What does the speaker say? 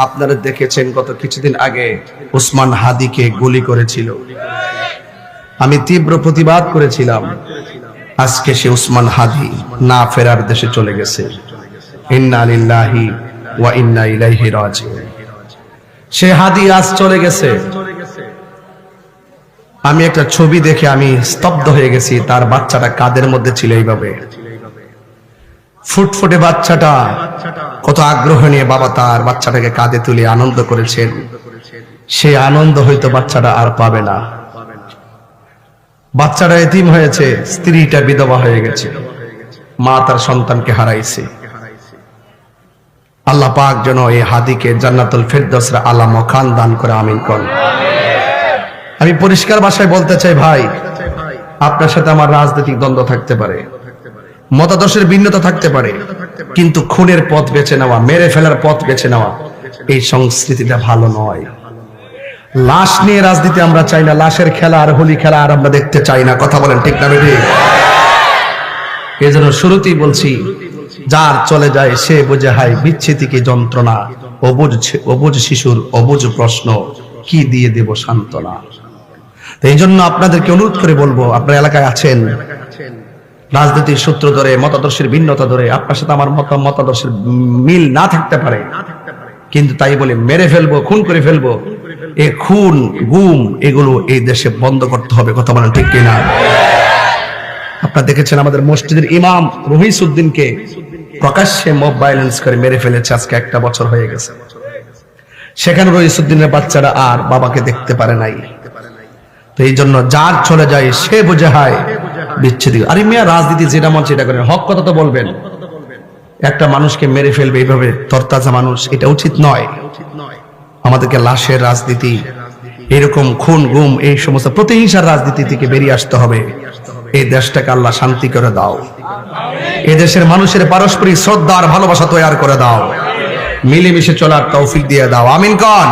আপনারা দেখেছেন গত কিছুদিন আগে ওসমান হাদিকে গুলি করেছিল। আমি তীব্র প্রতিবাদ করেছিলাম। আজকে সে ওসমান হাদি না ফেরার দেশে চলে গেছে। ইন্না লিল্লাহি ওয়া ইন্না ইলাইহি রাজিউন। সে হাদি আজ চলে গেছে। আমি একটা ছবি দেখে আমি স্তব্ধ হয়ে গেছি। তার বাচ্চাটা কাদের মধ্যে ছিল এইভাবে, ফুটফুটে বাচ্চাটা কত আগ্রহ নিয়ে বাবা তার বাচ্চাটাকে কাঁধে তুলে আনন্দ করেছেন। সে আনন্দ হয়তো বাচ্চাটা আর পাবে না। বাচ্চাটা এতিম হয়েছে, স্ত্রীটা বিধবা হয়ে গেছে, মা তার সন্তানকে হারাইছে। আল্লাহ পাক যেন এই হাদিকে জান্নাতুল ফেরদৌসের আলা মাকান দান করে, আমিন কোন। আমি পরিষ্কার ভাষায় বলতে চাই, ভাই আপনার সাথে আমার রাজনৈতিক দ্বন্দ্ব থাকতে পারে, মতাদর্শের ভিন্নতা থাকতে পারে, কিন্তু খুনের পথ বেছে নেওয়া, মেরে ফেলার পথ বেছে নেওয়া, এই সংস্কৃতিটা ভালো নয়। লাশ নিয়ে রাজনীতি আমরা চাই না, লাশের খেলা আর হোলি খেলা আর আমরা দেখতে চাই না। কথা বলেন ঠিক না বেঠিক? এই জন্য শুরুতেই বলছি, যার চলে যায় সে বোঝে হায় বিচ্ছেদ কি যন্ত্রণা, অবুঝ শিশুর অবুঝ প্রশ্ন কি দিয়ে দেব সান্ত্বনা। এই জন্য আপনাদেরকে অনুরোধ করে বলবো, আপনার এলাকায় আছেন, রাজনীতির সূত্র ধরে, মতাদর্শের ভিন্নতা ধরে আপনার সাথে আমার মতাদর্শের মিল না থাকতে পারে, কিন্তু তাই বলে মেরে ফেলবো, খুন করে ফেলবো, এ খুন গুম এগুলো এই দেশে বন্ধ করতে হবে। কথা বলেন ঠিক কিনা? আপনারা দেখেছেন আমাদের মসজিদের ইমাম রহিস উদ্দিনকে প্রকাশ্যে মব ভায়োলেন্স করে মেরে ফেলেছে। আজকে 1 বছর হয়ে গেছে। সেখানে রহিস উদ্দিনের বাচ্চারা আর বাবাকে দেখতে পারে নাই। তো এই জন্য যার চলে যায় সে বুঝে হয় বিচ্ছেদ। আরে মিয়া, রাজনীতি যেটা মন সেটা করেন, হক কথা তো বলবেন। একটা মানুষকে মেরে ফেলবে এইভাবে তরতাজা মানুষ, এটা উচিত নয়। আমাদেরকে লাশের রাজনীতি, এরকম খুন গুম, এই সমস্ত প্রতিহিংসার রাজনীতি থেকে বেরিয়ে আসতে হবে। এই দেশটাকে আল্লাহ শান্তি করে দাও। এই দেশের মানুষের পারস্পরিক শ্রদ্ধা আর ভালোবাসা তৈরি করে দাও। মিলেমিশে চলার তৌফিক দিয়ে দাও, আমিন কোন।